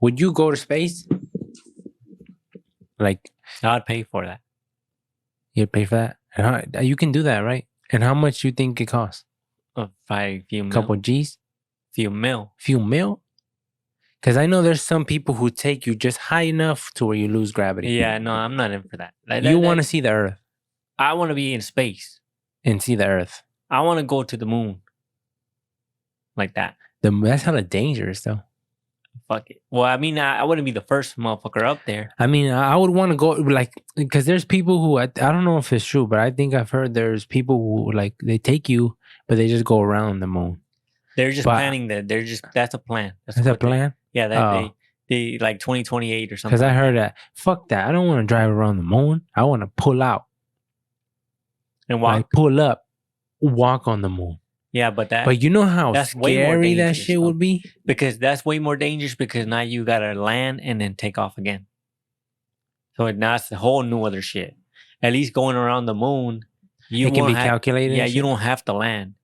Would you go to space? Like, I'd pay for that. you'd pay for that? And how, you can do that, right? And how much you think it costs? Few mil. Couple G's? Few mil. Few mil? Because I know there's some people who take you just high enough to where you lose gravity. Yeah, no, I'm not in for that. You want to see the Earth. I want to be in space. And see the Earth. I want to go to the moon. Like that. That's hella dangerous, though. Fuck it. Well, I mean, I wouldn't be the first motherfucker up there. I mean, I would want to go, like, because there's people who, I don't know if it's true, but I think I've heard there's people who, like, they take you, but they just go around the moon. They're just planning that. That's a plan. That's a plan? They like 2028 or something. Because I heard that. Fuck that. I don't want to drive around the moon. I want to pull out. And walk. Like, pull up. Walk on the moon. Yeah, but you know how scary that shit would be? Because that's way more dangerous because now you got to land and then take off again. So now it's a whole new other shit. At least going around the moon, it can be calculated. Yeah, you don't have to land.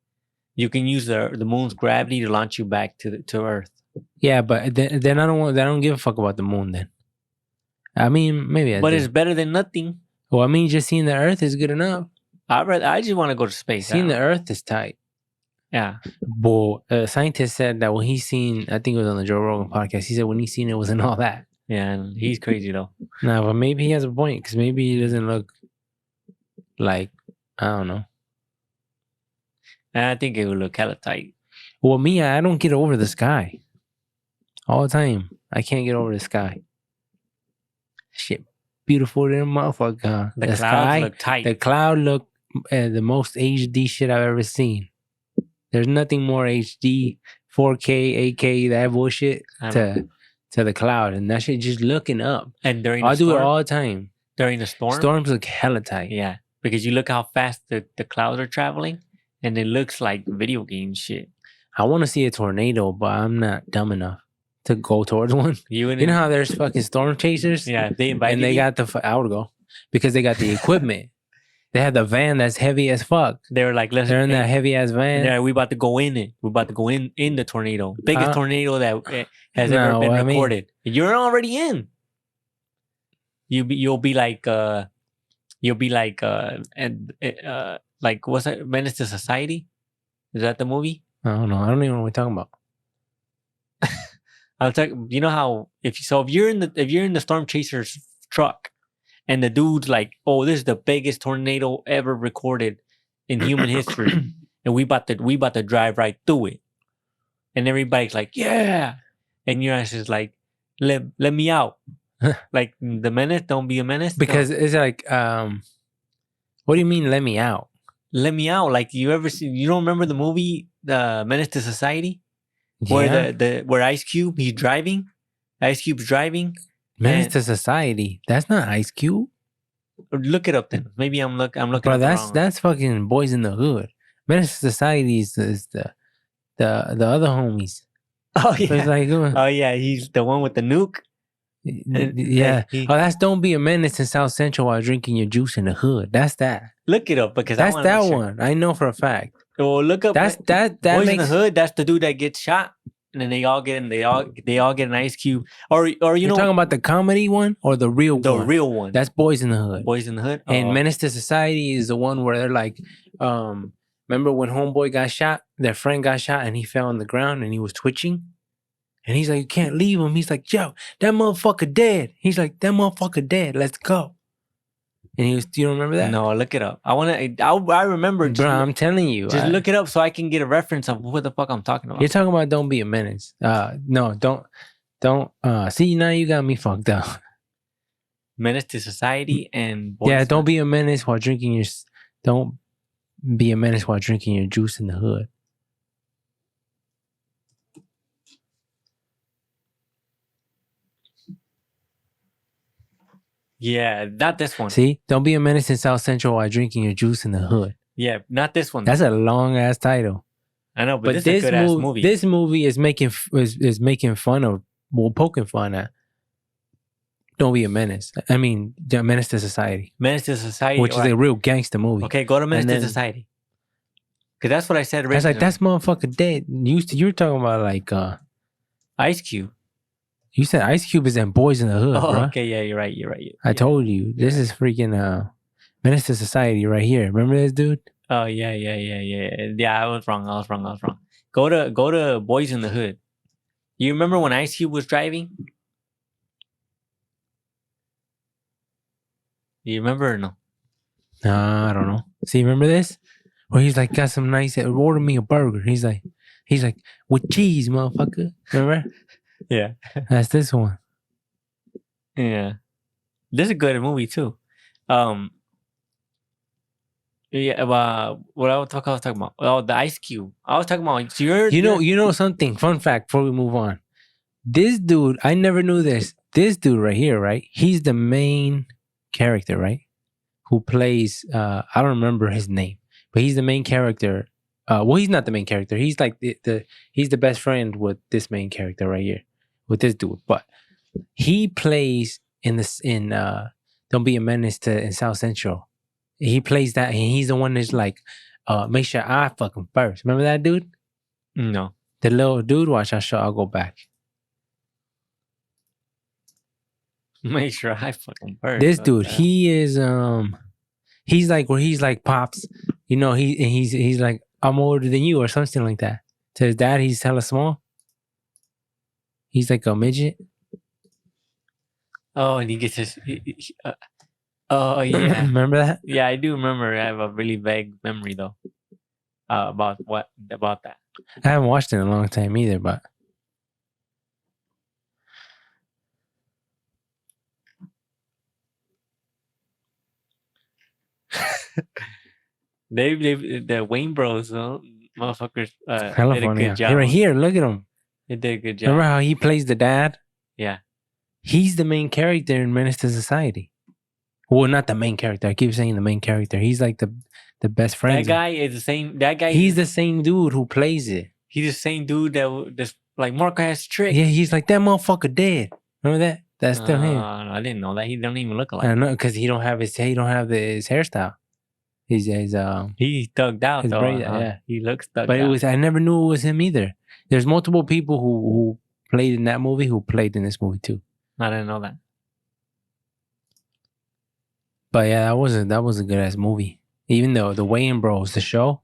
You can use the moon's gravity to launch you back to Earth. Yeah, but then I don't give a fuck about the moon then. I mean, maybe But it's better than nothing. Well, I mean, just seeing the Earth is good enough. I just want to go to space. Seeing the Earth is tight. Yeah. But a scientist said that when he's seen, I think it was on the Joe Rogan podcast, he said when he's seen it wasn't all that. Yeah, and he's crazy though. No, but maybe he has a point because maybe he doesn't look like, I don't know. And I think it would look hella tight. Well, me, I don't get over the sky. All the time. I can't get over the sky. Shit. Beautiful than motherfucker. The clouds look tight. The cloud look the most HD shit I've ever seen. There's nothing more HD, 4K, 8K, that bullshit to the cloud. And that shit just looking up. And I'll do it all the time. During the storm? Storms look hella tight. Yeah. Because you look how fast the clouds are traveling. And it looks like video game shit. I want to see a tornado, but I'm not dumb enough to go towards one. You know how there's fucking storm chasers? Yeah, they invited and they got I would go. Because they got the equipment. They have the van that's heavy as fuck. They were like, they're in that heavy ass van. Yeah, we about to go in it. We're about to go in the tornado. Biggest tornado that has ever been recorded. You're already in. You'll be like like what's that? Menace to Society? Is that the movie? I don't know. I don't even know what we're talking about. I'll tell you know how if you're in the storm chaser's truck and the dude's like, oh, this is the biggest tornado ever recorded in human history, and we about to drive right through it, and everybody's like, yeah, and you're just like, let me out. Like the menace, don't be a menace. Because it's like, what do you mean let me out? Let me out. Like you don't remember the movie The Menace to Society? Yeah. Where Ice Cube's driving. Menace to Society. That's not Ice Cube. Look it up then. Maybe I'm looking. Bro, that's fucking Boys in the Hood. Menace to Society is the other homies. Oh yeah. It's like, oh yeah, he's the one with the nuke. Yeah. That's Don't Be a Menace in South Central while drinking your juice in the hood. That's that. Look it up because that's that one. I know for a fact. Well, look up. That Boys in the Hood. That's the dude that gets shot, and then they all get an ice cube. Or you're talking about the comedy one or the real one? The real one. That's Boys in the Hood. Boys in the Hood. And Menace to Society is the one where they're like, remember when homeboy got shot? Their friend got shot and he fell on the ground and he was twitching. And he's like, you can't leave him. He's like, yo, that motherfucker dead. He's like, that motherfucker dead. Let's go. And you don't remember that? No, look it up. I remember. Bro, I'm telling you. Just look it up so I can get a reference of what the fuck I'm talking about. You're talking about Don't Be a Menace. No, don't. See, now you got me fucked up. Menace to Society and Don't be a menace while drinking your. Don't be a menace while drinking your juice in the hood. Yeah, not this one. See, don't be a menace in South Central while drinking your juice in the hood. Yeah, not this one. That's a long ass title. I know, but this is a good ass movie. This movie is making fun of, poking fun at. Don't Be a Menace. I mean, Menace to Society. Menace to Society, which is a real gangster movie. Okay, go to Menace to Society. Because that's what I said originally. That's motherfucker dead. You were talking about like Ice Cube. You said Ice Cube is in Boys in the Hood, Oh, bro. okay, yeah, you're right. I told you. This is freaking Menace to Society right here. Remember this dude? Oh, yeah. Yeah, I was wrong. Go to Boys in the Hood. You remember when Ice Cube was driving? You remember or no? Nah, I don't know. See, remember this? Where he's like, got some nice, order me a burger. He's like, with cheese, motherfucker. Remember? Yeah. That's this one. Yeah. This is a good movie too. Yeah, what I was talking about. Oh, the Ice Cube. I was talking about You know something. Fun fact before we move on. This dude, I never knew this. This dude right here, right? He's the main character, right? Who plays I don't remember his name, but he's the main character. Well, he's not the main character. He's like he's the best friend with this main character right here, with this dude. But he plays in Don't Be a Menace to in South Central. He plays that, and he's the one that's like, make sure I fuck him first. Remember that dude? No. The little dude. Watch, I'll go back. Make sure I fucking first. This dude, he is he's like where he's like pops, you know, he's like, I'm older than you or something like that. To his dad, he's hella small. He's like a midget. Oh, and he gets his. Oh yeah, Remember that? yeah, I do remember. I have a really vague memory though. About that. I haven't watched it in a long time either, but The Wayne Bros, motherfuckers, hella did a funny. good job. Right here, look at him. They did a good job. Remember how he plays the dad? Yeah. He's the main character in Menace to Society. Well, not the main character. I keep saying the main character. He's like the best friend. That guy is the same. That guy. He's the same dude who plays it. He's the same dude that's like Marco has a trick. Yeah, he's like, that motherfucker dead. Remember that? That's still him. I didn't know that. He don't even look alike. I know, because he don't have his hairstyle. He's He's thugged out his though. braid, yeah. He looks thugged but out. I never knew it was him either. There's multiple people who played in that movie who played in this movie too. I didn't know that. But yeah, that was a good ass movie. Even though the Wayans Bros, the show,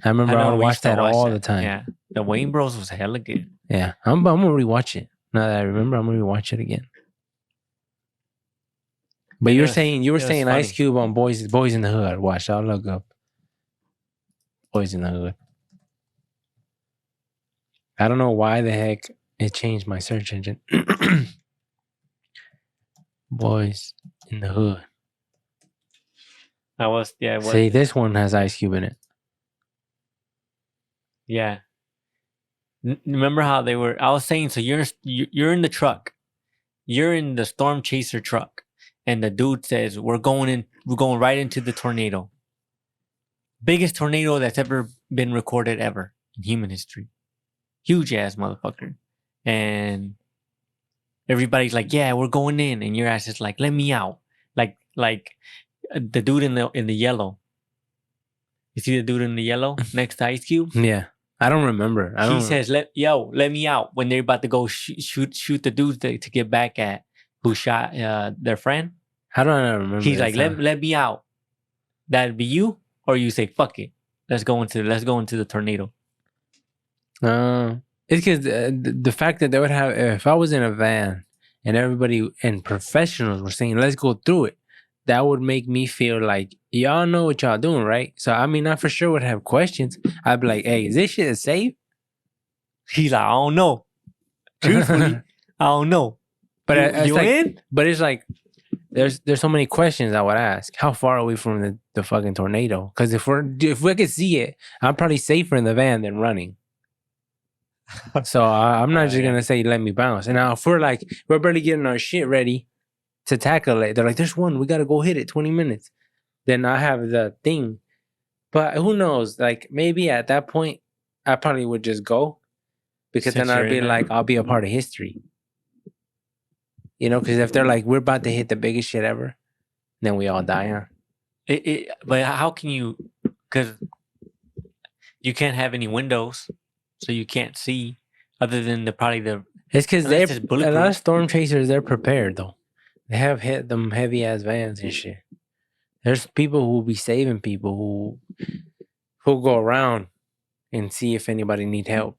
I remember I would watch that all the time. Yeah, the Wayans Bros was hella good. Yeah, I'm gonna rewatch it. Now that I remember, I'm gonna rewatch it again. But you were saying Ice Cube on Boys in the Hood. Watch, I'll look up Boys in the Hood. I don't know why the heck it changed my search engine. Boys in the Hood. See, this one has Ice Cube in it. Yeah. Remember how they were? I was saying, so you're in the truck, you're in the storm chaser truck, and the dude says, "We're going right into the tornado. Biggest tornado that's ever been recorded ever in human history. Huge ass motherfucker." And everybody's like, "Yeah, we're going in," and your ass is like, "Let me out." Like the dude in the yellow. You see the dude in the yellow next to Ice Cube? Yeah. I don't remember. He says, let me out," when they're about to go shoot the dudes to get back at who shot their friend. How do I not remember? He's like, let me out. That'd be you, or you say, "Fuck it, let's go into the tornado." It's because the fact that they would have, if I was in a van and everybody and professionals were saying, "Let's go through it," that would make me feel like y'all know what y'all doing, right? So I mean, I for sure would have questions. I'd be like, "Hey, is this shit safe?" He's like, "I don't know. Truthfully, I don't know." But you like, in? But it's like there's so many questions I would ask. How far are we from the fucking tornado? Because if we could see it, I'm probably safer in the van than running. So I'm not just gonna say let me bounce. And now if we're barely getting our shit ready to tackle it, they're like, "There's one, we gotta go hit it 20 minutes." Then I have the thing. But who knows? Like maybe at that point I probably would just go. Because then I'd be like, I'll be a part of history. You know, because if they're like, "We're about to hit the biggest shit ever," then we all die, huh? But how can you? Because you can't have any windows, so you can't see other than probably the It's because Unless it's a lot bulletproof. of storm chasers, they're prepared though. They have hit them heavy ass vans and shit. There's people who will be saving people who go around and see if anybody need help,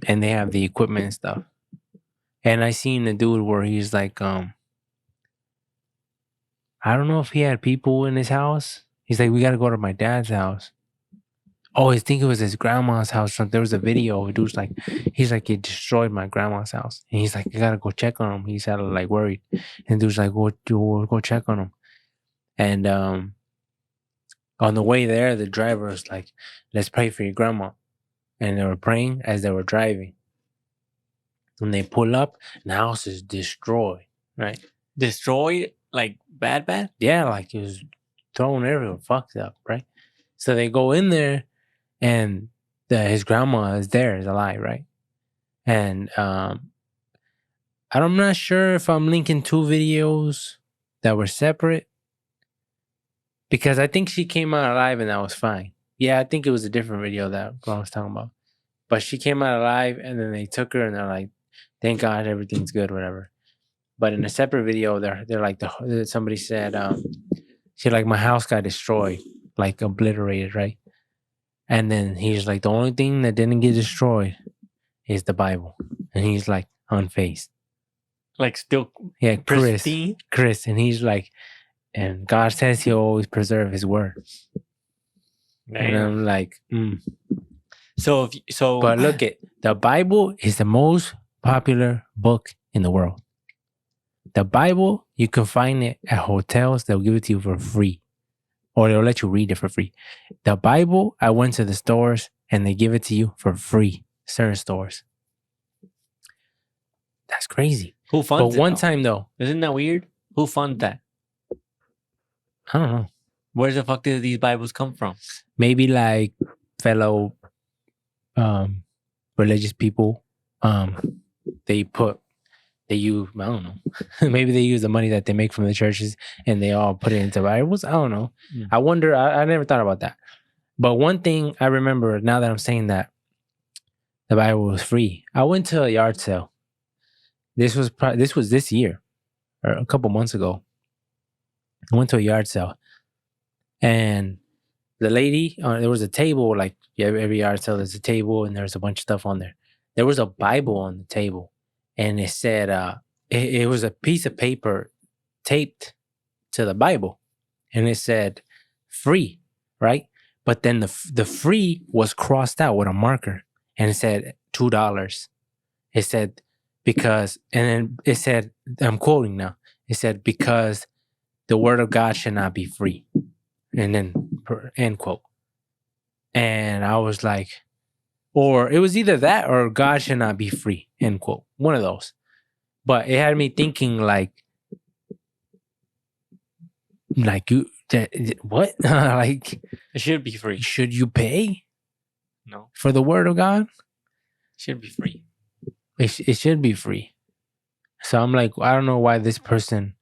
and they have the equipment and stuff. And I seen the dude where he's like, I don't know if he had people in his house. He's like, we gotta go to my dad's house. Oh, I think it was his grandma's house. There was a video. Dude's like, he's like, it destroyed my grandma's house. And he's like, I gotta go check on him. He's kind of like worried. And dude's like, go check on him. And on the way there, the driver was like, let's pray for your grandma. And they were praying as they were driving. When they pull up, the house is destroyed, right? Destroyed? Like bad? Yeah, like it was thrown everywhere, fucked up, right? So they go in there, and his grandma is alive, right? And I'm not sure if I'm linking two videos that were separate, because I think she came out alive and that was fine. Yeah, I think it was a different video that I was talking about. But she came out alive, and then they took her and they're like, thank God everything's good, whatever. But in a separate video, they're like, somebody said, she like, my house got destroyed, like obliterated, right? And then he's like, the only thing that didn't get destroyed is the Bible. And he's like, unfazed. Like still pristine? Chris. And he's like, and God says he'll always preserve his word. Damn. And I'm like, So but look it, the Bible is the most popular book in the world. The Bible, you can find it at hotels. They'll give it to you for free. Or they'll let you read it for free. The Bible, I went to the stores and they give it to you for free. Certain stores. That's crazy. Who funds it? But one time though. Isn't that weird? Who funds that? I don't know. Where the fuck did these Bibles come from? Maybe like fellow religious people. They use, I don't know. Maybe they use the money that they make from the churches and they all put it into Bibles. I don't know. I wonder. I never thought about that. But one thing I remember now that I'm saying that the Bible was free. I went to a yard sale. This was this year or a couple months ago. I went to a yard sale, and the lady, there was a table, like every yard sale, there's a table and there's a bunch of stuff on there. There was a Bible on the table, and it said, it was a piece of paper taped to the Bible, and it said free, right? But then the free was crossed out with a marker, and it said $2. It said, because, and then it said, I'm quoting now, it said, because the word of God should not be free. And then end quote. And I was like, or it was either that or God should not be free, end quote. One of those. But it had me thinking like you, what? Like, it should be free. Should you pay? No. For the word of God? It should be free. It should be free. So I'm like, I don't know why this person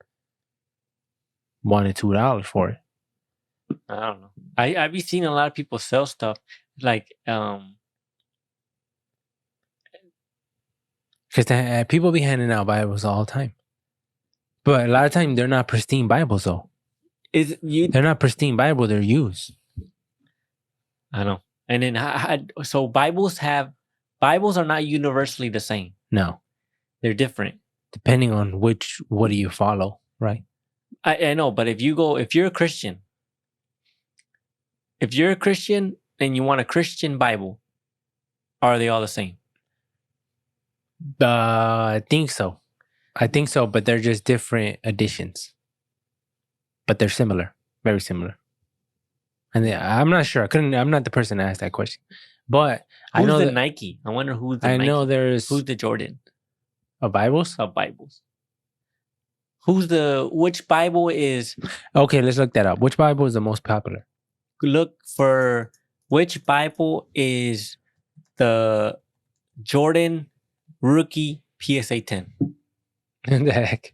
wanted $2 for it. I don't know. I've been seeing a lot of people sell stuff like because people be handing out Bibles all the time, but a lot of times they're not pristine Bibles though. They're not pristine Bible. They're used. I know. And then so Bibles are not universally the same. No, they're different depending on what do you follow, right? I know, but if you're a Christian. If you're a Christian and you want a Christian Bible, are they all the same? I think so. But they're just different editions. But they're similar, very similar. And I'm not sure. I'm not the person to ask that question. But who's I know the Nike. I wonder who's the Nike. I know there's who's the Jordan of Bibles. Of Bibles. Which Bible is? Okay, let's look that up. Which Bible is the most popular? Look for which Bible is the Jordan Rookie PSA 10. The heck?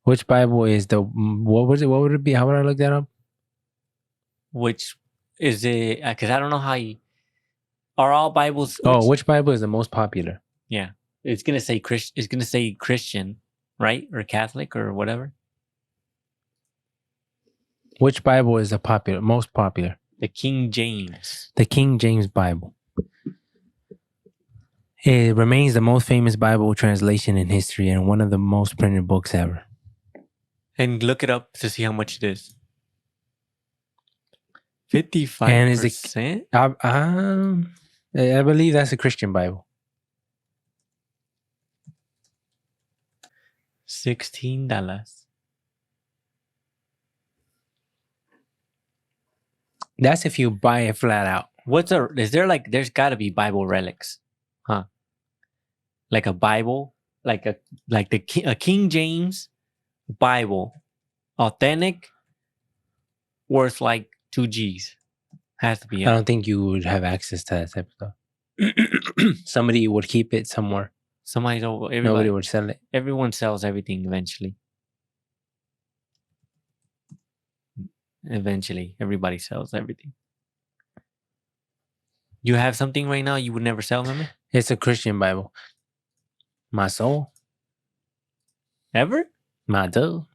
Which Bible is the, what was it? What would it be? How would I look that up? Which is it? Because I don't know how are all Bibles. Which Bible is the most popular? Yeah. it's gonna say Christian, right, or Catholic or whatever. Which Bible is the most popular? The King James. The King James Bible. It remains the most famous Bible translation in history and one of the most printed books ever. And look it up to see how much it is. 55%. And is it? I believe that's a Christian Bible. $16. That's if you buy it flat out. There's got to be Bible relics, huh? Like a Bible, a King James Bible, authentic, worth like 2 G's. Has to be. I don't think you would have access to that type of stuff. Somebody would keep it somewhere. Nobody would sell it. Everyone sells everything eventually. Eventually, everybody sells everything. You have something right now you would never sell, remember? It's a Christian Bible. My soul. Ever? My dough.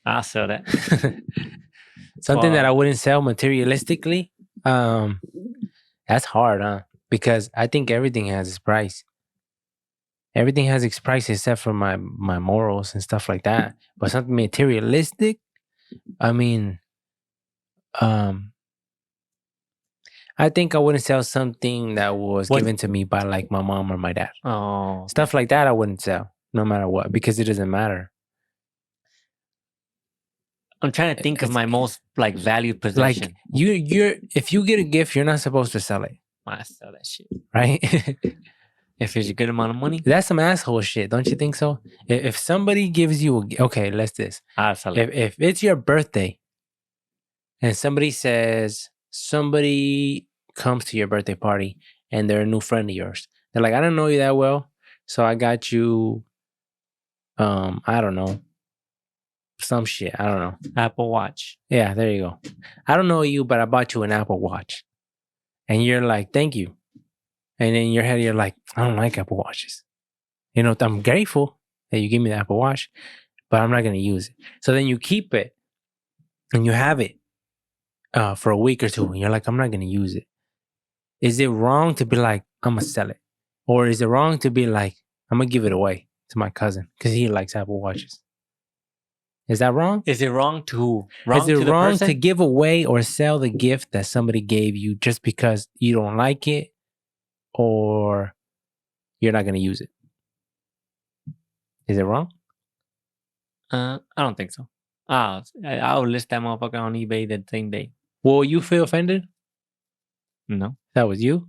I'll sell that. Something that I wouldn't sell materialistically. That's hard, huh? Because I think everything has its price. Everything has its price except for my morals and stuff like that. But something materialistic, I mean, I think I wouldn't sell something that was given to me by like my mom or my dad. Oh, Stuff like that I wouldn't sell, no matter what, because it doesn't matter. I'm trying to think of my most like valued possession. Like you're if you get a gift, you're not supposed to sell it. I sell that shit, right? If it's a good amount of money. That's some asshole shit, don't you think so? If somebody gives you I'll sell it. If it's your birthday and somebody comes to your birthday party and they're a new friend of yours, they're like, I don't know you that well, so I got you I don't know, some shit, I don't know, Apple Watch. Yeah, there you go. I don't know you, but I bought you an Apple Watch. And you're like, thank you. And in your head, you're like, I don't like Apple Watches. You know, I'm grateful that you gave me the Apple Watch, but I'm not going to use it. So then you keep it and you have it for a week or two. And you're like, I'm not going to use it. Is it wrong to be like, I'm going to sell it? Or is it wrong to be like, I'm going to give it away to my cousin because he likes Apple Watches? Is that wrong? Is it wrong to to give away or sell the gift that somebody gave you just because you don't like it or you're not going to use it? Is it wrong? I don't think so. I'll list that motherfucker on eBay the same day. Will you feel offended? No. That was you?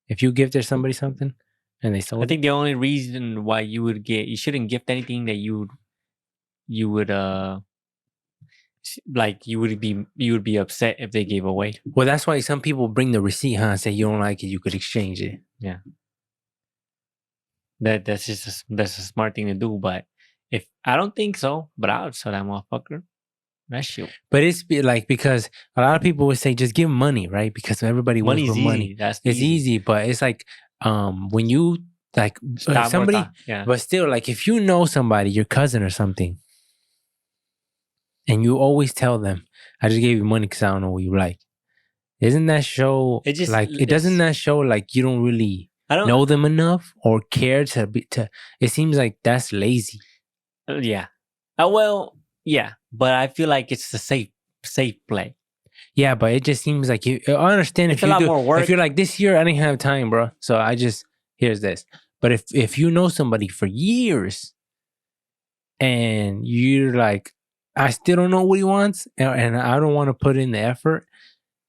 If you gifted somebody something and they sold it? I think the only reason why you shouldn't gift anything that you would be upset if they gave away. Well, that's why some people bring the receipt, huh? And say you don't like it, you could exchange it. Yeah. That's a smart thing to do, but if I don't think so, but I would sell that motherfucker. That shit. But it's like because a lot of people would say just give money, right? Because everybody wants for money. It's easy, but it's like when you like somebody, but still, like if you know somebody, your cousin or something, and you always tell them, I just gave you money because I don't know what you like. Doesn't that show doesn't that show like you don't really know them enough or care to it seems like that's lazy. Yeah. Yeah. But I feel like it's a safe play. Yeah, but it just seems like I understand it's if you do more work. If you're like, this year I didn't have time, bro. So here's this. But if you know somebody for years and you're like, I still don't know what he wants, and I don't want to put in the effort.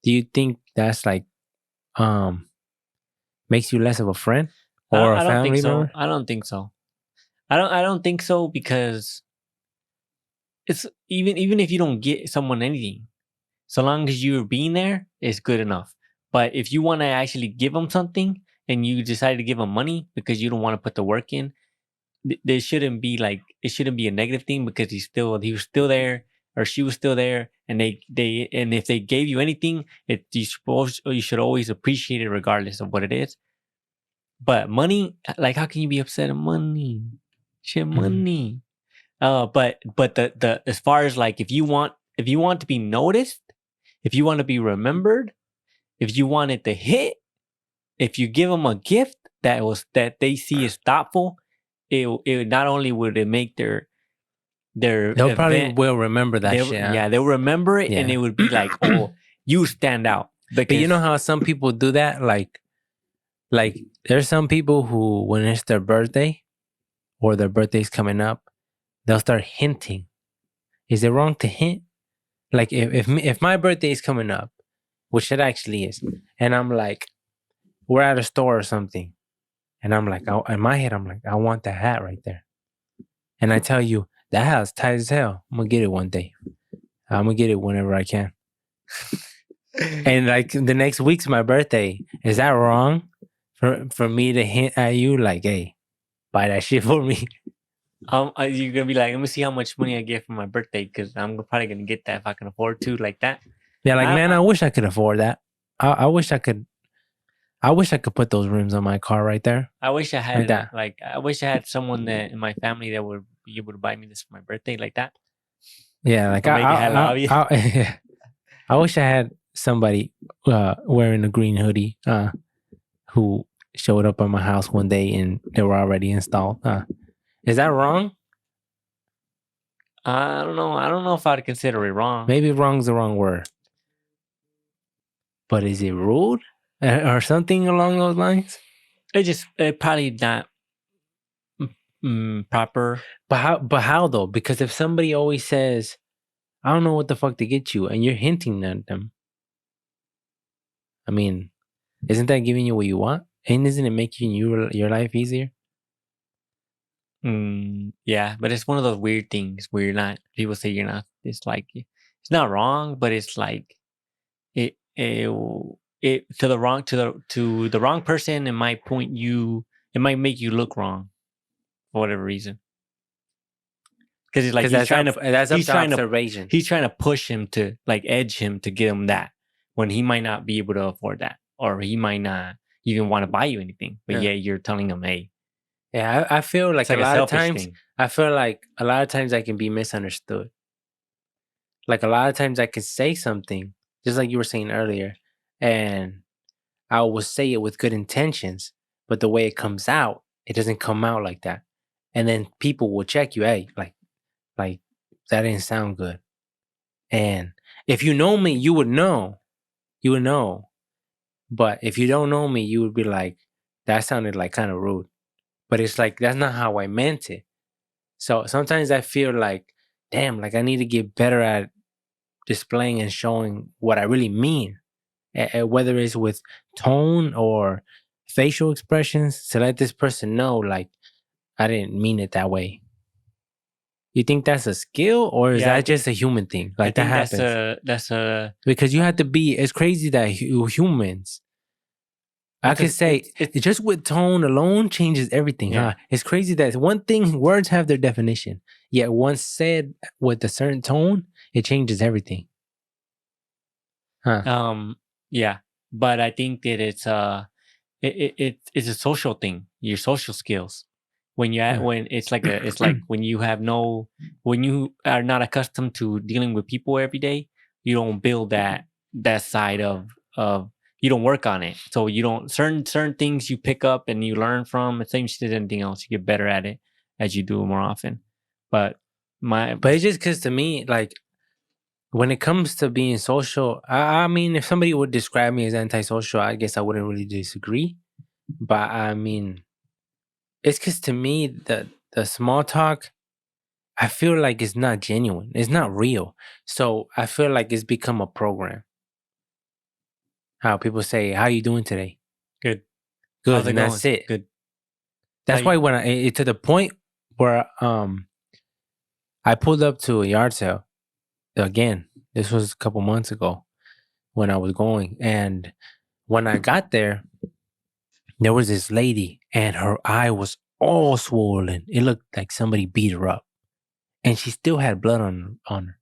Do you think that's like, makes you less of a friend or a family member? I don't think so. I don't think so because it's even if you don't get someone anything, so long as you're being there, it's good enough. But if you want to actually give them something and you decide to give them money because you don't want to put the work in, there shouldn't be it shouldn't be a negative thing because he was still there or she was still there, and if they gave you anything, you should always appreciate it regardless of what it is. But money, like, how can you be upset at money? Shit, money. But the as far as like if you want to be noticed, if you want to be remembered, if you want it to hit, if you give them a gift that they see as thoughtful, it not only would it make their They'll probably event, will remember that shit. yeah, they'll remember it, and Yeah. it would be like, oh, you stand out. But you know how some people do that? Like there's some people who, when it's their birthday or their birthday's coming up, they'll start hinting. Is it wrong to hint? Like if my birthday is coming up, which it actually is, and I'm like, we're at a store or something, and I'm like, in my head, I'm like, I want that hat right there, and I tell you, that hat's tight as hell. I'm gonna get it one day. I'm gonna get it whenever I can. And like the next week's my birthday. Is that wrong for me to hint at you like, hey, buy that shit for me? You're gonna be like, let me see how much money I get for my birthday, because I'm probably gonna get that if I can afford to, like that. Yeah, like man, I wish I could afford that. I wish I could. I wish I could put those rims on my car right there. I wish I had Like that. like I wish I had someone that in my family that would be able to buy me this for my birthday, like that. Yeah, like I wish I had somebody wearing a green hoodie who showed up at my house one day and they were already installed. Is that wrong? I don't know. I don't know if I'd consider it wrong. Maybe wrong's the wrong word. But is it rude or something along those lines? It probably not proper. But how though? Because if somebody always says, I don't know what the fuck to get you, and you're hinting at them, I mean, isn't that giving you what you want? And isn't it making your life easier? Yeah, but it's one of those weird things where people say you're not, it's like, it's not wrong, but it's like, it to the wrong person, it might make you look wrong for whatever reason. Because it's like he's trying to push him to, like, edge him to get him that, when he might not be able to afford that, or he might not even want to buy you anything. But yeah, you're telling him, hey. Yeah, I feel like a lot of times I can be misunderstood. Like a lot of times I could say something, just like you were saying earlier, and I will say it with good intentions, but the way it comes out, it doesn't come out like that. And then people will check you, hey, like that didn't sound good. And if you know me, you would know. You would know. But if you don't know me, you would be like, that sounded like kind of rude. But it's like, that's not how I meant it. So sometimes I feel like, damn, like I need to get better at displaying and showing what I really mean. Whether it's with tone or facial expressions, to let this person know, like, I didn't mean it that way. You think that's a skill, or is that just a human thing? Like, that happens. That's a because you have to be. It's crazy that humans. I could say it just with tone alone changes everything. Huh? It's crazy that one thing, words have their definition, yet once said with a certain tone, it changes everything. Huh? Yeah, but I think that it's a social thing. Your social skills. When it's like when you are not accustomed to dealing with people every day, you don't build that side of you don't work on it. So you don't certain things you pick up and you learn from. The same shit as anything else. You get better at it as you do it more often. But it's just because to me, like, when it comes to being social, I mean, if somebody would describe me as antisocial, I guess I wouldn't really disagree. But I mean, it's because to me, the small talk, I feel like it's not genuine. It's not real. So I feel like it's become a program. How people say, how you doing today? Good. Good. And that's it. Good. That's why when to the point where I pulled up to a yard sale again. This was a couple months ago when I was going. And when I got there, there was this lady and her eye was all swollen. It looked like somebody beat her up. And she still had blood on her.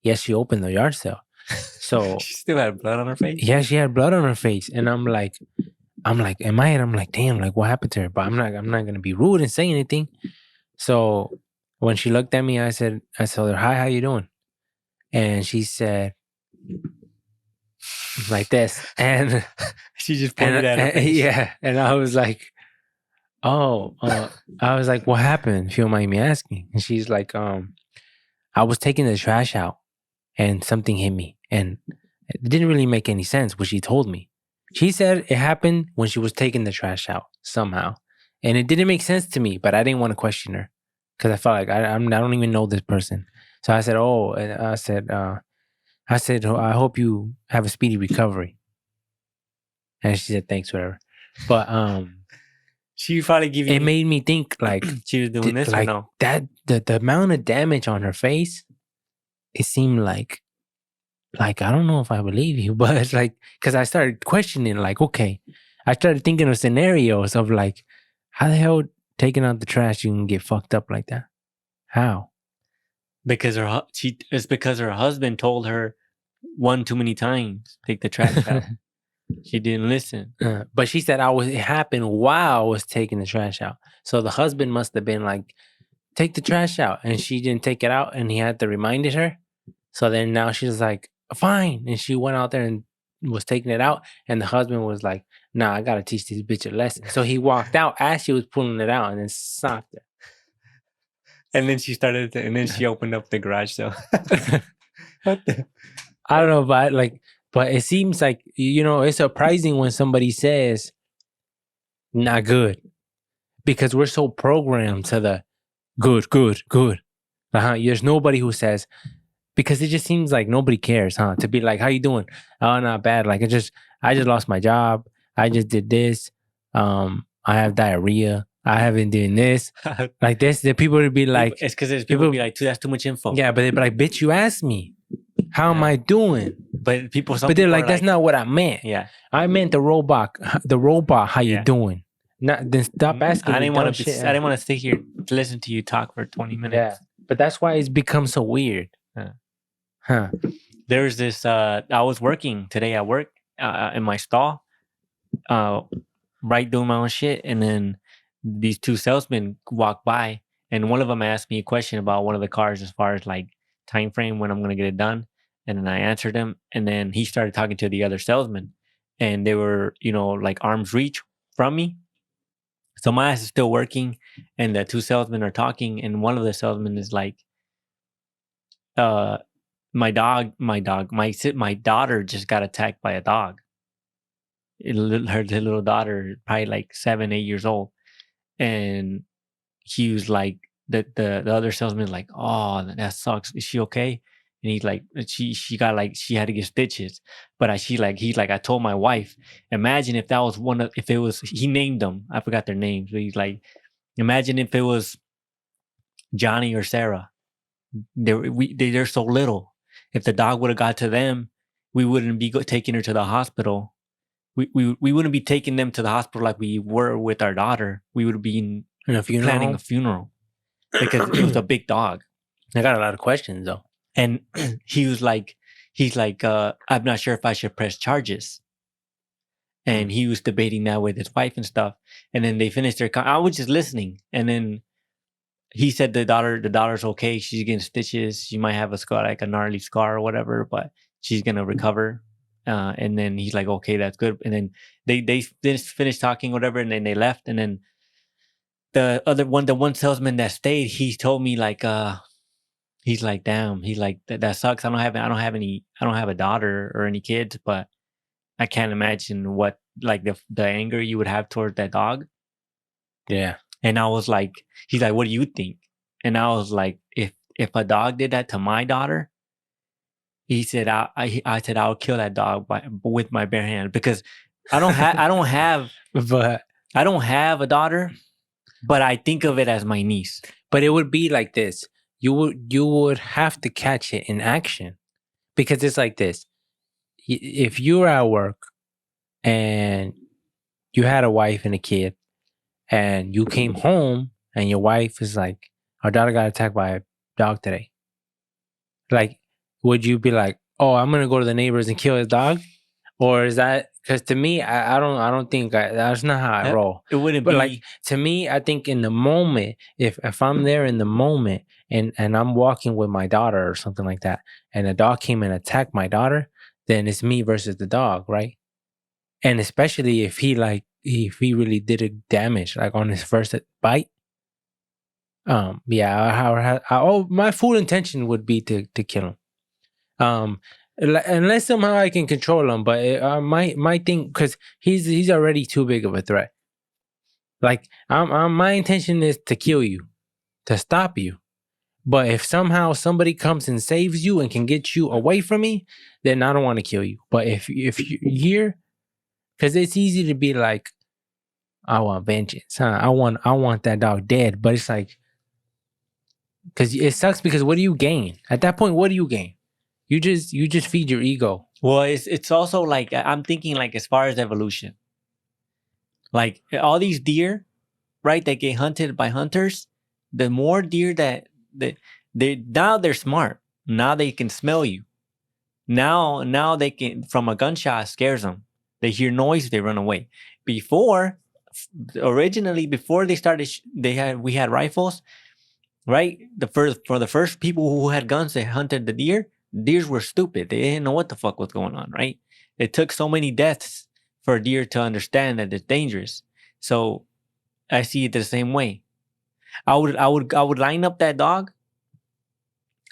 Yes, she opened the yard sale. So she still had blood on her face? Yeah, she had blood on her face. And I'm like, I'm like, in my head, I'm like, damn, like what happened to her? But I'm not gonna be rude and say anything. So when she looked at me, I told her, hi, how you doing? And she said like this. And She just pointed at her face. yeah. And I was like, oh, I was like, what happened? If you don't mind me asking. And she's like, I was taking the trash out and something hit me. And it didn't really make any sense what she told me. She said it happened when she was taking the trash out somehow. And it didn't make sense to me, but I didn't want to question her because I felt like I don't even know this person. So I said, oh, and I said, I hope you have a speedy recovery. And she said, thanks, whatever. But She probably gave you. it made me think like she was doing this like or no? that the amount of damage on her face, it seemed like I don't know if I believe you, but it's like because I started questioning, like, okay, I started thinking of scenarios of like, how the hell taking out the trash you can get fucked up like that? How? Because it's because her husband told her one too many times, take the trash out. She didn't listen. But she said it happened while I was taking the trash out. So the husband must have been like, take the trash out. And she didn't take it out and he had to remind her. So then now she's like, fine. And she went out there and was taking it out. And the husband was like, nah, I got to teach this bitch a lesson. So he walked out as she was pulling it out and then socked her. And then she she opened up the garage sale. What the? I don't know, but it seems like, it's surprising when somebody says not good because we're so programmed to the good, good, good. There's nobody who says, because it just seems like nobody cares, to be like, how you doing? Oh, not bad. Like I just lost my job. I just did this. I have diarrhea. I haven't done this. Like this, the people would be like, it's because people be like, that's too much info. Yeah, but they'd be like, bitch, you asked me. How am I doing? But they're like, that's not what I meant. Yeah, I meant the robot. How you doing? Then stop asking. I didn't want to stay here to listen to you talk for 20 minutes. Yeah, but that's why it's become so weird. Huh? There's this. I was working today at work in my stall, right, doing my own shit, and then these two salesmen walked by, and one of them asked me a question about one of the cars as far as like time frame when I'm gonna get it done. And then I answered him, and then he started talking to the other salesman, and they were, like arm's reach from me. So my ass is still working, and the two salesmen are talking, and one of the salesmen is like, my daughter just got attacked by a dog. Her little daughter, probably like 7-8 years old, and he was like, the other salesman like, oh, that sucks. Is she okay? And he's like, she got like, she had to get stitches. But he's like, I told my wife, imagine if that was if it was, he named them, I forgot their names, but he's like, imagine if it was Johnny or Sarah. They're so little. If the dog would have got to them, we wouldn't be taking her to the hospital. We wouldn't be taking them to the hospital like we were with our daughter. We would be planning a funeral because it was a big dog. I got a lot of questions though. And he's like, I'm not sure if I should press charges. And he was debating that with his wife and stuff. And then they finished their. I was just listening, and then he said the daughter's okay. She's getting stitches. She might have a scar, like a gnarly scar or whatever, but she's gonna recover. And then he's like, okay, that's good. And then they finished talking, whatever, and then they left. And then the one salesman that stayed, he told me like, he's like, damn, he's like, that sucks. I don't have a daughter or any kids, but I can't imagine what like the anger you would have towards that dog. Yeah. And I was like, he's like, what do you think? And I was like, if a dog did that to my daughter, he said, I said, I'll kill that dog with my bare hand, because I don't have a daughter, but I think of it as my niece. But it would be like this. You would have to catch it in action, because it's like this. If you're at work and you had a wife and a kid and you came home and your wife is like, our daughter got attacked by a dog today. Like, would you be like, oh, I'm going to go to the neighbors and kill his dog? Or is that Because to me, I don't think that's not how I roll. It wouldn't But be like to me, I think in the moment, if I'm there in the moment and I'm walking with my daughter or something like that, and a dog came and attacked my daughter, then it's me versus the dog, right? And especially if he really did a damage like on his first bite. Yeah, my full intention would be to kill him. Unless somehow I can control him, but my thing, because he's already too big of a threat. Like my intention is to kill you, to stop you. But if somehow somebody comes and saves you and can get you away from me, then I don't want to kill you. But if you're here, because it's easy to be like, I want vengeance, huh? I want that dog dead. But it's like, because it sucks. Because what do you gain at that point? What do you gain? You just feed your ego. Well, it's also like I'm thinking like as far as evolution, like all these deer, right? That get hunted by hunters. The more deer that now they're smart. Now they can smell you. Now they can, from a gunshot scares them. They hear noise, they run away. Originally before they started, we had rifles, right? For the first people who had guns that hunted the deer. Deers were stupid. They didn't know what the fuck was going on, right? It took so many deaths for a deer to understand that it's dangerous. So I see it the same way. I would line up that dog.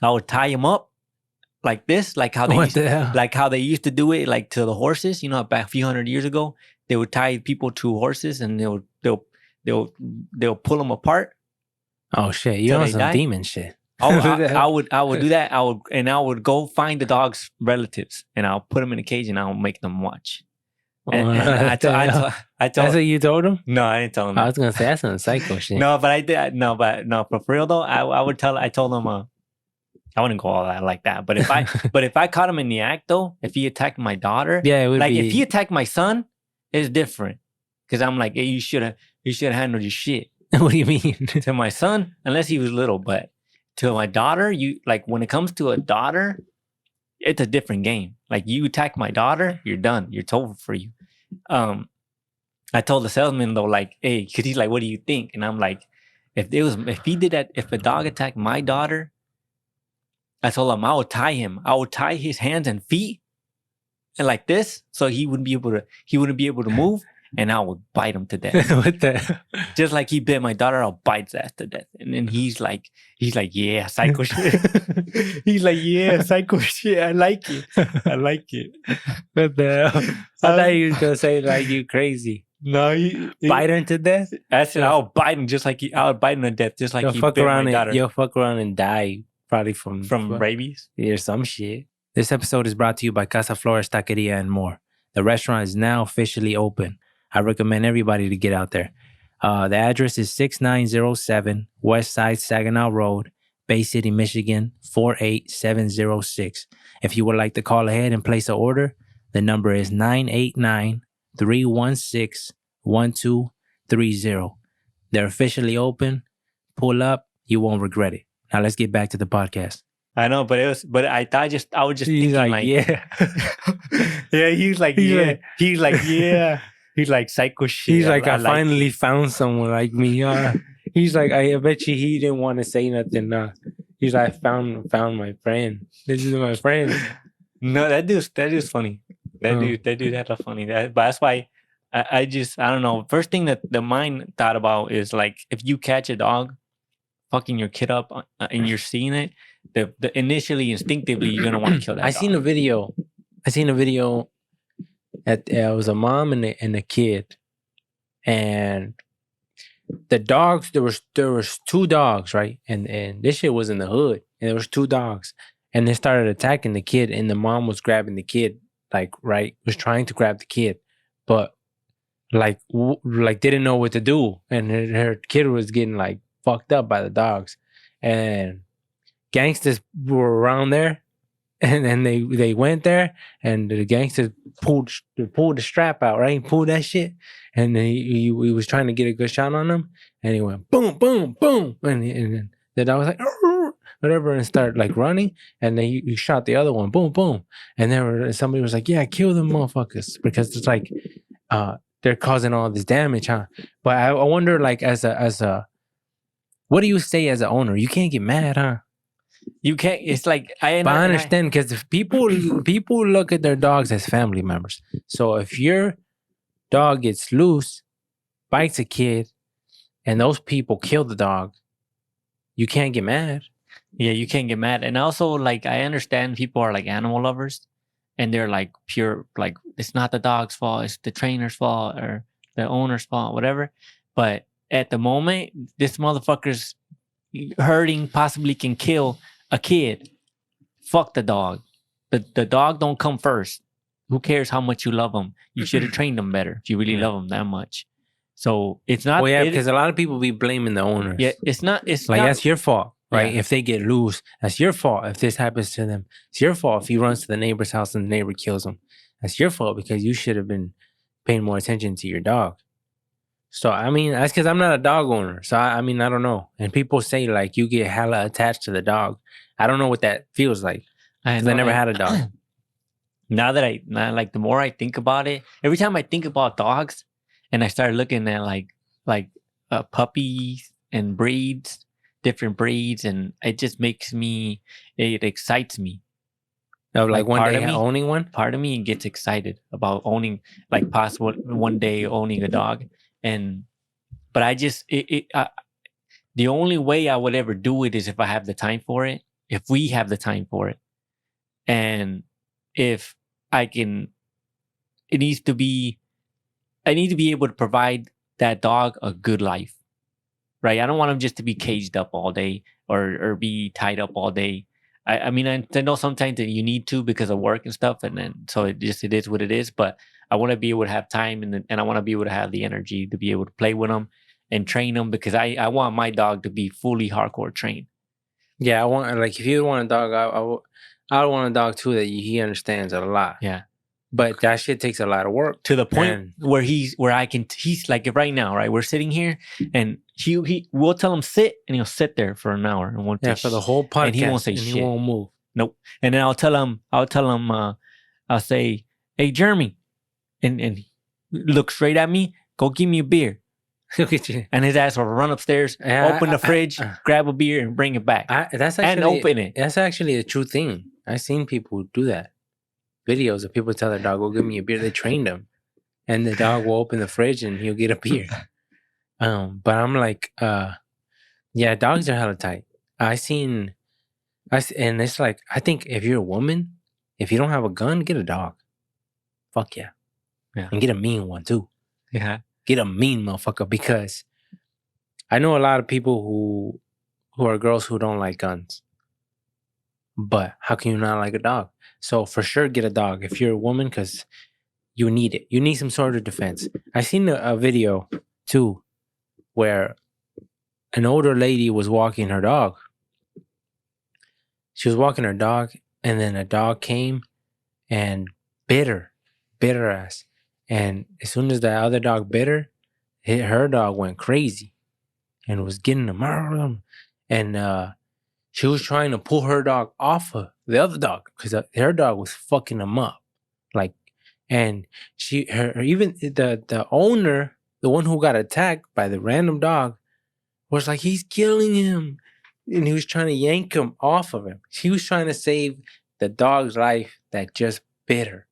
I would tie him up like this, like how they used to do it, like to the horses. You know, back a few hundred years ago, they would tie people to horses and they'll pull them apart. Oh shit! You're on some demon shit. I would do that. I would go find the dog's relatives and I'll put them in a cage and I'll make them watch. I told that's what you told him? No, I didn't tell him. I was gonna say that's some psycho shit. No, but I did. No, for real though, I told him. I wouldn't go all that like that. But if I caught him in the act though, if he attacked my daughter, yeah, it would like if he attacked my son, it's different. Because I'm like, hey, you should have handled your shit. What do you mean? To my son, unless he was little, but to my daughter, you like when it comes to a daughter, it's a different game. Like you attack my daughter, you're done. It's over for you. I told the salesman though, like, hey, because he's like, what do you think? And I'm like, if he did that, if a dog attacked my daughter, I told him I would tie him. I would tie his hands and feet, and like this, so he wouldn't be able to move. And I would bite him to death. What the? Just like he bit my daughter, I'll bite his ass to death. And then he's like, yeah, psycho shit. He's like, yeah, psycho shit. I like it. What the hell? I thought you was gonna say like you crazy. No, bite him to death. I said I'll bite him I'll bite him to death, just like he bit my daughter. You'll fuck around and die probably from rabies or some shit. This episode is brought to you by Casa, Flores, Taqueria, and more. The restaurant is now officially open. I recommend everybody to get out there. The address is 6907 Westside Saginaw Road, Bay City, Michigan, 48706. If you would like to call ahead and place an order, the number is 989-316-1230. They're officially open. Pull up. You won't regret it. Now let's get back to the podcast. I know, but I was just He's thinking like yeah. Yeah, he's like, yeah. He's like, yeah. He's like psycho shit. He's like, I finally found someone like me. He's like, I bet you he didn't want to say nothing. He's like, I found my friend. This is my friend. No, that dude's funny. That dude had a funny. But that's why I don't know. First thing that the mind thought about is like, if you catch a dog fucking your kid up and you're seeing it, the initially instinctively you're gonna want to kill that. I seen a video. It was a mom and a kid, and the dogs. There was two dogs, right? And this shit was in the hood, and there was two dogs, and they started attacking the kid, and the mom was grabbing the kid, was trying to grab the kid, but didn't know what to do, and her kid was getting like fucked up by the dogs, and gangsters were around there. And then they went there, and the gangsters pulled the strap out, right? He pulled that shit, and he was trying to get a good shot on him, and he went boom, boom, boom, and then the dog was like, whatever, and start like running, and then you shot the other one, boom, boom, and then somebody was like, yeah, kill them motherfuckers, because it's like they're causing all this damage, huh? But I wonder, like, as a what do you say as an owner? You can't get mad, huh? You can't. It's like I But I understand, because people look at their dogs as family members. So if your dog gets loose, bites a kid, and those people kill the dog, you can't get mad. Yeah, you can't get mad. And also, like, I understand people are like animal lovers, and they're like pure, like, it's not the dog's fault, it's the trainer's fault or the owner's fault, whatever. But at the moment, this motherfucker's hurting, possibly can kill a kid. Fuck the dog. The dog don't come first. Who cares how much you love him? You should have trained him better if you really love him that much. So it's not. Well, yeah, because a lot of people be blaming the owners. Yeah, it's not. It's like, not, that's your fault, right? Yeah. If they get loose, that's your fault. If this happens to them, it's your fault. If he runs to the neighbor's house and the neighbor kills him, that's your fault, because you should have been paying more attention to your dog. So, I mean, that's because I'm not a dog owner. So, I mean, I don't know. And people say, like, you get hella attached to the dog. I don't know what that feels like, because I never had a dog. Now like, the more I think about it, every time I think about dogs, and I start looking at like puppies and breeds, different breeds, and it just it excites me. Of like one day owning one? Part of me gets excited about owning, like, possible one day owning a dog. But I just, the only way I would ever do it is if I have the time for it, if we have the time for it. And if I can, I need to be able to provide that dog a good life, right? I don't want him just to be caged up all day or be tied up all day. I mean, I know sometimes that you need to because of work and stuff, and then so it is what it is. But I want to be able to have time, and I want to be able to have the energy to be able to play with them and train them, because I want my dog to be fully hardcore trained. Yeah, I want, like, if you want a dog, I want a dog too that he understands a lot. Yeah. But that shit takes a lot of work. To the point where he's like, right now, right? We're sitting here, and we'll tell him sit, and he'll sit there for an hour and won't for the whole podcast, and he won't say shit. He won't move. Nope. And then I'll say, hey, Jeremy, and he look straight at me, go give me a beer. Look at you. And his ass will run upstairs, open the fridge, grab a beer, and bring it back. And open it. That's actually a true thing. I've seen people do that. Videos of people tell their dog, go give me a beer. They trained him. And the dog will open the fridge and he'll get a beer. But I'm like, yeah, dogs are hella tight. And it's like, I think if you're a woman, if you don't have a gun, get a dog. Fuck yeah. Yeah. And get a mean one too. Yeah. Get a mean motherfucker, because I know a lot of people who are girls who don't like guns. But how can you not like a dog? So for sure, get a dog if you're a woman, because you need it. You need some sort of defense. I seen a video too where an older lady was walking her dog. She was walking her dog, and then a dog came and bit her ass. And as soon as the other dog bit her, her dog went crazy and was getting them. And she was trying to pull her dog off of the other dog, because her dog was fucking him up. Like, and even the owner, the one who got attacked by the random dog, was like, he's killing him. And he was trying to yank him off of him. She was trying to save the dog's life that just bit her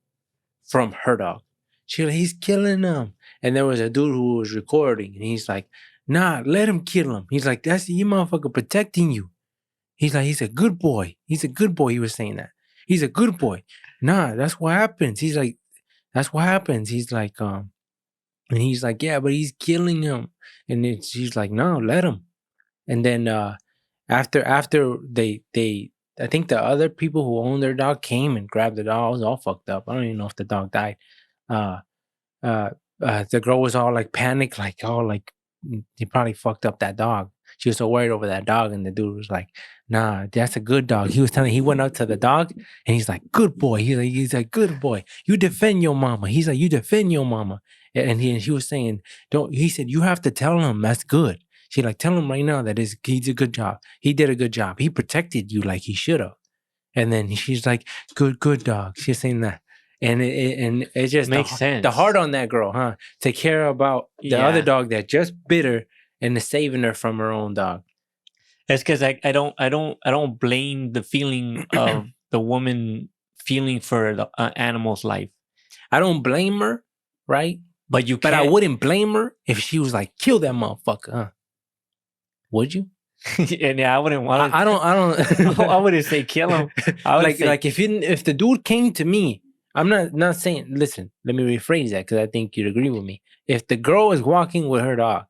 from her dog. She was like, he's killing him. And there was a dude who was recording, and he's like, nah, let him kill him. He's like, that's you motherfucker protecting you. He's like, he's a good boy. He's a good boy. He was saying that. He's a good boy. Nah, that's what happens. He's like, that's what happens. He's like, and he's like, yeah, but he's killing him. And she's like, no, let him. And then after they I think the other people who owned their dog came and grabbed the dog. I was all fucked up. I don't even know if the dog died. The girl was all like panicked, like, oh, like he probably fucked up that dog. She was so worried over that dog, and the dude was like, nah, that's a good dog. He went up to the dog, and he's like, good boy. He's like, good boy. You defend your mama. He's like, you defend your mama. And he was saying, he said, you have to tell him that's good. She like, tell him right now that he did a good job. He did a good job. He protected you like he should have. And then she's like, good dog. She's saying that. And it just Makes sense. The heart on that girl, huh? To care about the other dog that just bit her and is saving her from her own dog. It's because I don't blame the feeling of the woman feeling for the animal's life. I don't blame her, right? But I wouldn't blame her if she was like, kill that motherfucker, huh? Would you? And I wouldn't want. I don't. I wouldn't say kill him. I would say, like if the dude came to me, I'm not saying. Listen, let me rephrase that because I think you'd agree with me. If the girl is walking with her dog,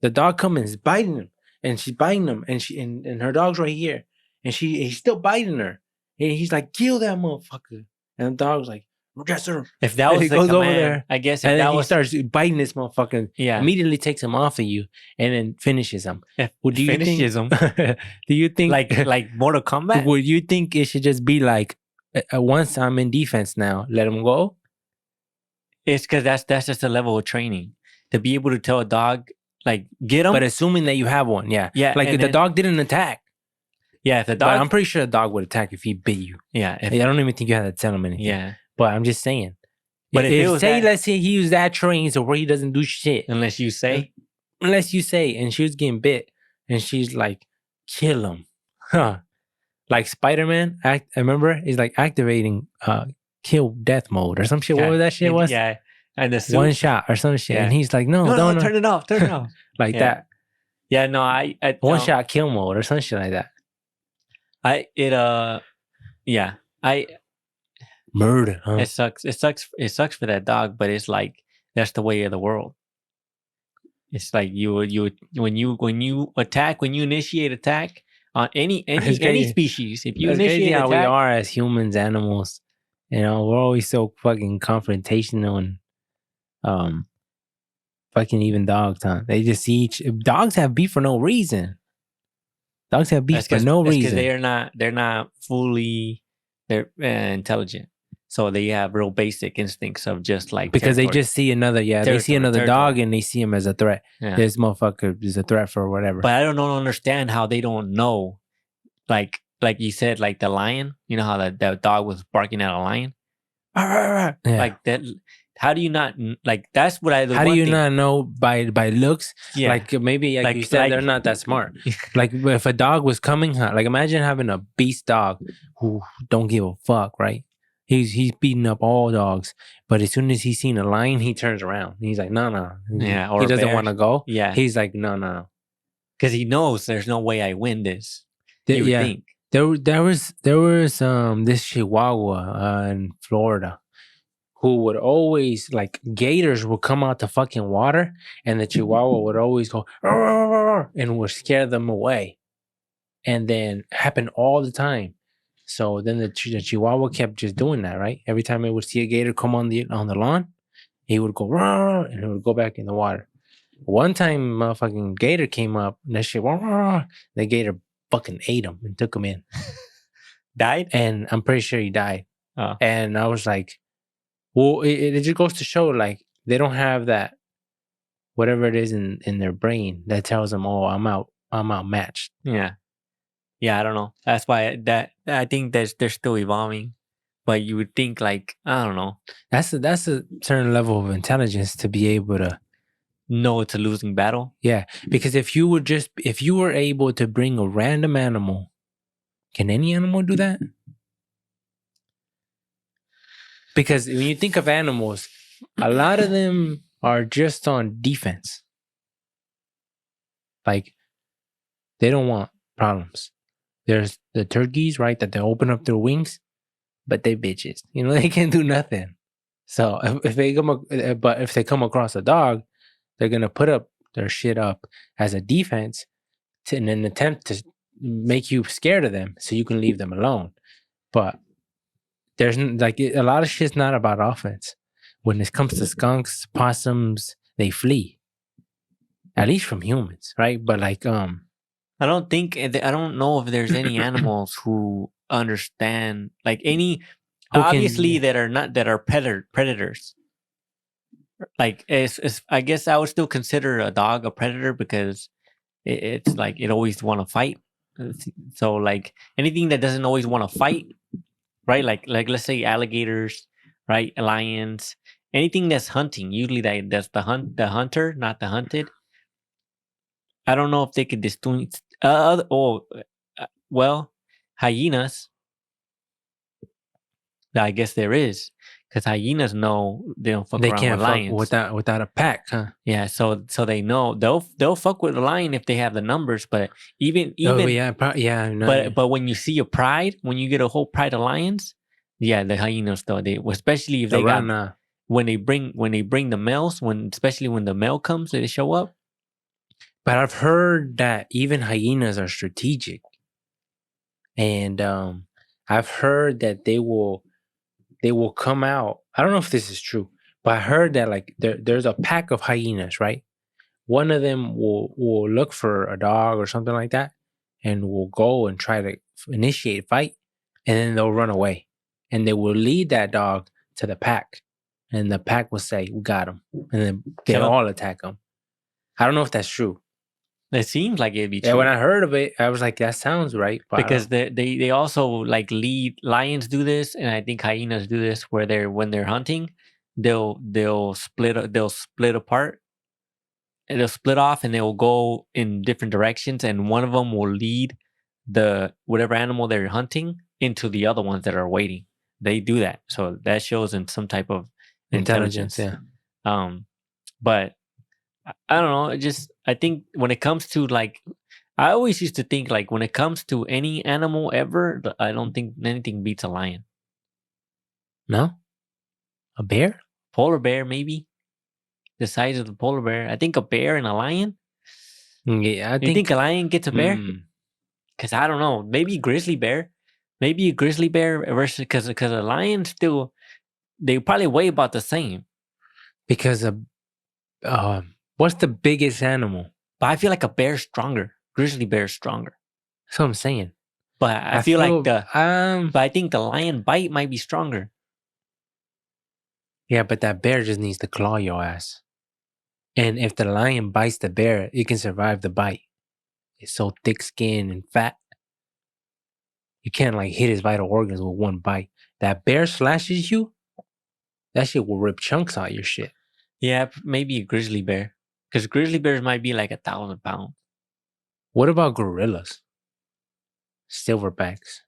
the dog comes and is biting him, and she's biting him, and her dog's right here, and he's still biting her, and he's like, kill that motherfucker, and the dog's like, yes sir. If that was he the goes command, over there, I guess. And if then that he was, starts biting this motherfucker. Yeah. Immediately takes him off of you, and then finishes him. Well, do you finishes him. Do you think like Mortal Kombat? Would you think it should just be like, once I'm in defense now, let him go? It's because that's just a level of training to be able to tell a dog like get him. But assuming that you have one, yeah. Like if the then, dog didn't attack. Yeah, if the dog. But I'm pretty sure the dog would attack if he bit you. Yeah. I don't even think you had to tell him anything. Yeah. But I'm just saying. But let's say he was that trained so where he doesn't do shit. Unless you say. And she was getting bit, and she's like, kill him. Huh. Like Spider-Man, I remember, he's like activating kill death mode or some shit. Yeah. What was that shit was? Yeah. And the one shot or some shit. Yeah. And he's like, no, don't turn it off. Turn it off. Like that. Yeah, no, I one shot kill mode or some shit like that. Murder. Huh? It sucks for that dog, but it's like that's the way of the world. It's like when you initiate attack on any species, if you initiate how attack, we are as humans, animals, you know, we're always so fucking confrontational and fucking even dogs, huh? They just see dogs have beef for no reason. Dogs have beef for no reason. Because they're not fully intelligent. So they have real basic instincts of just like because they just see another they see another dog and they see him as a threat. Yeah. This motherfucker is a threat for whatever. But I don't understand how they don't know, like you said, like the lion. You know how that dog was barking at a lion, yeah. Like that. How do you not like? That's what I. How do you not know by looks? Yeah. Like maybe like you said, they're not that smart. Like if a dog was coming, like imagine having a beast dog who don't give a fuck, right? He's beating up all dogs, but as soon as he's seen a lion, he turns around. He's like, no. Yeah, or he doesn't want to go. Yeah, he's like, no, because he knows there's no way I win this. You would think. There was this Chihuahua in Florida who would always like gators would come out to fucking water, and the Chihuahua would always go and would scare them away, and then happened all the time. So then the Chihuahua kept just doing that, right? Every time it would see a gator come on the lawn, he would go and it would go back in the water. One time, motherfucking gator came up, and that shit, the gator fucking ate him and took him in. Died? And I'm pretty sure he died. Oh. And I was like, well, it just goes to show, like, they don't have that, whatever it is in their brain that tells them, oh, I'm outmatched. Yeah. Yeah, I don't know. That's why I think they're still evolving. But you would think, like, I don't know. That's a certain level of intelligence to be able to know it's a losing battle. Yeah, because if you were able to bring a random animal, can any animal do that? Because when you think of animals, a lot of them are just on defense. Like, they don't want problems. There's the turkeys, right, that they open up their wings, but they bitches. You know, they can't do nothing. So if they come across a dog, they're gonna put up their shit up as a defense in an attempt to make you scared of them, so you can leave them alone. But there's like a lot of shit's not about offense. When it comes to skunks, possums, they flee. At least from humans, right? But like I don't know if there's any animals who understand, like any obviously that are predators. Like I guess I would still consider a dog a predator because it's like it always want to fight. So like anything that doesn't always want to fight, right? Like let's say alligators, right? Lions, anything that's hunting. Usually that's the hunter, not the hunted. I don't know if they could distinguish. Well, hyenas. I guess there is, because hyenas know they don't fuck They around can't with fuck lions. without a pack, huh? Yeah, so they know they'll fuck with a lion if they have the numbers, but even Oh yeah, no, but when you see a pride, when you get a whole pride of lions, yeah, the hyenas though they especially if the they got rana. when they bring the males, especially when the male comes, they show up. But I've heard that even hyenas are strategic, and I've heard that they will come out. I don't know if this is true, but I heard that like there's a pack of hyenas, right? One of them will look for a dog or something like that, and will go and try to initiate a fight, and then they'll run away, and they will lead that dog to the pack, and the pack will say, "We got him," and then they Kill 'em. all attack him. I don't know if that's true. It seems like it'd be Yeah, true. when I heard of it, I was like, "That sounds right." But Because they also like lead lions do this, and I think hyenas do this where when they're hunting, they'll split apart, and they'll split off, and they will go in different directions, and one of them will lead the whatever animal they're hunting into the other ones that are waiting. They do that, so that shows in some type of intelligence. yeah. But I don't know. I think when it comes to like, I always used to think like when it comes to any animal ever, I don't think anything beats a lion. No, a bear. Polar bear, maybe the size of the polar bear. I think a bear and a lion. Yeah, You think a lion gets a bear? Mm, Because I don't know. Maybe grizzly bear. Maybe a grizzly bear versus because a lion still they probably weigh about the same. because what's the biggest animal? But I feel like a bear's stronger. Grizzly bear's stronger. That's what I'm saying. But I feel like but I think the lion bite might be stronger. yeah, but that bear just needs to claw your ass. And if the lion bites the bear, it can survive the bite. It's so thick skinned and fat. You can't like hit his vital organs with one bite. That bear slashes you, that shit will rip chunks out your shit. Yeah, maybe a grizzly bear. Because grizzly bears might be like 1,000 pounds. What about gorillas? Silverbacks.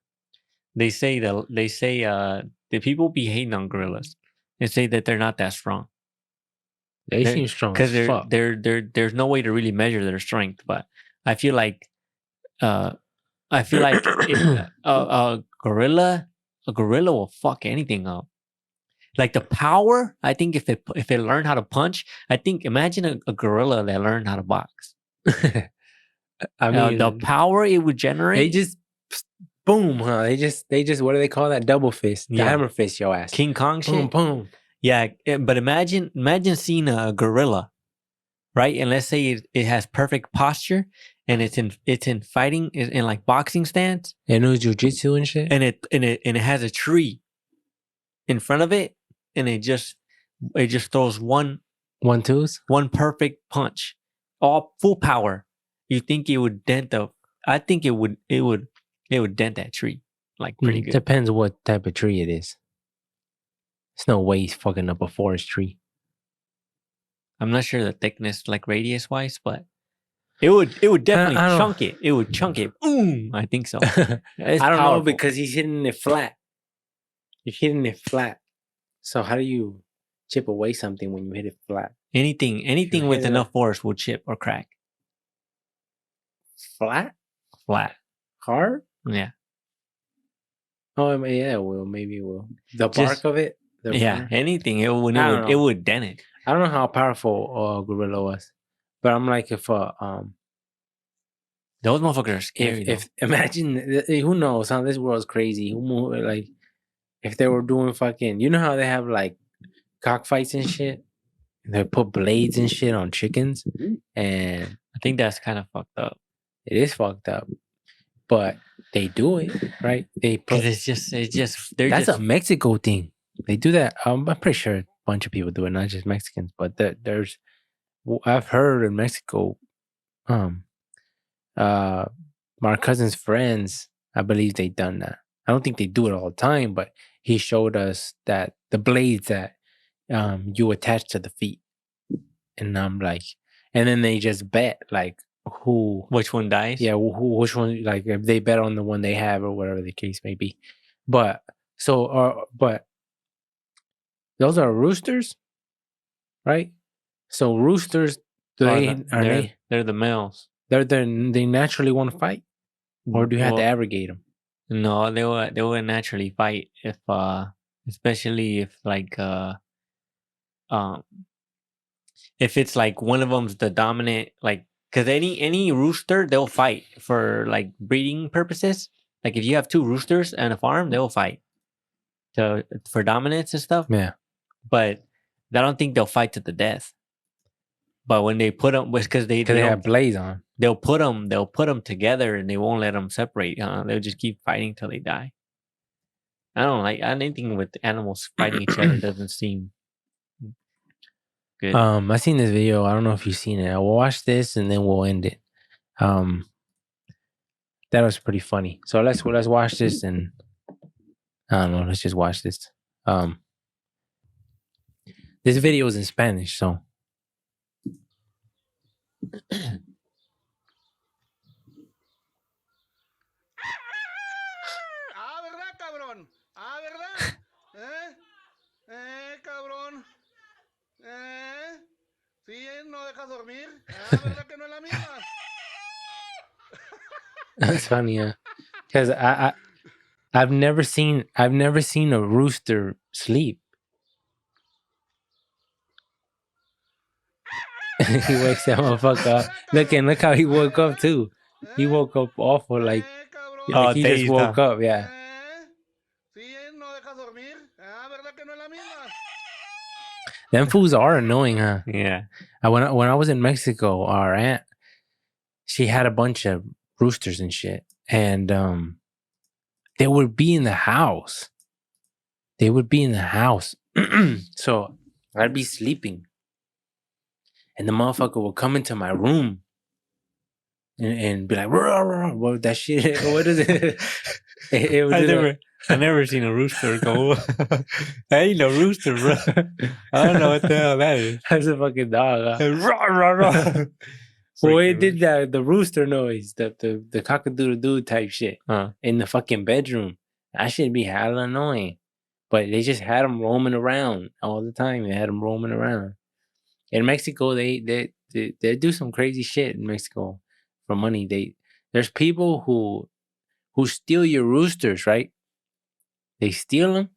They say the people be hating on gorillas. They say that they're not that strong. They seem strong because as fuck. there's no way to really measure their strength. But I feel like if, a gorilla will fuck anything up. Like the power, I think if it learned how to punch, I think imagine a gorilla that learned how to box. I mean, the power it would generate. They just boom, huh? They just what do they call that? Double fist, the hammer fist, your ass. King Kong shit. Boom, boom. Yeah, but imagine seeing a gorilla, right? And let's say it has perfect posture, and it's in fighting in like boxing stance. It knows jujitsu and shit. And it has a tree in front of it, and it just throws one perfect punch, all full power. You think it would dent I think it would dent that tree like pretty good. Depends what type of tree it is. There's no way he's fucking up a forest tree. I'm not sure the thickness, like radius wise, but it would definitely chunk it. It would chunk it. I think so. I don't know because he's hitting it flat. You're hitting it flat. So how do you chip away something when you hit it flat? Anything with enough force will chip or crack. Flat? Hard? Yeah. Oh, yeah, it will. Maybe it will. The bark of it? Anything. It would dent it. I don't know how powerful a gorilla was. But I'm like, if those motherfuckers are scary. If imagine, who knows? Huh? This world's crazy. Like, if they were doing fucking, you know how they have like cockfights and shit? They put blades and shit on chickens, and I think that's kind of fucked up. It is fucked up, but they do it, right? That's a Mexico thing. They do that. I'm pretty sure a bunch of people do it, not just Mexicans. But I've heard in Mexico, my cousin's friends, I believe they done that. I don't think they do it all the time, but he showed us that the blades that you attach to the feet. And I'm like, and then they just bet like who, Which one dies? yeah, which one, like if they bet on the one they have or whatever the case may be. But but those are roosters, right? So roosters, They're the males. They naturally want to fight, or do you have to abrogate them? No, they will naturally fight if especially if like if it's like one of them's the dominant, like because any rooster they'll fight for like breeding purposes. Like if you have two roosters and a farm, they'll fight for dominance and stuff. Yeah, but I don't think they'll fight to the death. But when they put them, because they have blades on, they'll put them together and they won't let them separate. They'll just keep fighting till they die. I don't like anything with animals fighting each other. Doesn't seem good. I seen this video. I don't know if you've seen it. I will watch this and then we'll end it. That was pretty funny. So let's watch this, and I don't know. Let's just watch this. This video is in Spanish, so. ¿Verdad, cabrón? ¿Verdad? Cabrón. Sí, no dejas dormir. ¿Verdad que no es la misma? That's funny, yeah. Because I've never seen a rooster sleep. He wakes that motherfucker up. Look how he woke up too. He woke up awful like he just woke up, yeah. Them fools are annoying, huh? Yeah. When I was in Mexico, our aunt, she had a bunch of roosters and shit, and they would be in the house. So I'd be sleeping, and the motherfucker would come into my room and be like, "What that shit? What is it?" I never seen a rooster go. I ain't no rooster, bro. I don't know what the hell that is. That's a fucking dog. Huh? Well, it did the rooster noise, the cock-a-doodle-doo type shit in the fucking bedroom. That shit be hella annoying. But they just had them roaming around all the time. They had them roaming around. In Mexico, they do some crazy shit in Mexico for money. There's people who steal your roosters, right? They steal them,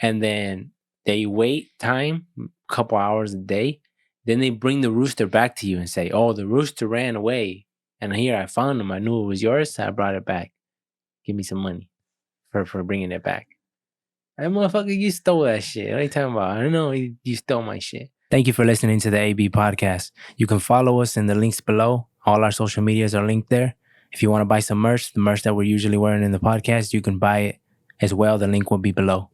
and then they wait time, a couple hours a day. Then they bring the rooster back to you and say, "Oh, the rooster ran away, and here I found him. I knew it was yours, so I brought it back. Give me some money for bringing it back." Hey, motherfucker, you stole that shit. What are you talking about? I don't know. You stole my shit. Thank you for listening to the AB podcast. You can follow us in the links below. All our social medias are linked there. If you want to buy some merch, the merch that we're usually wearing in the podcast, you can buy it as well. The link will be below.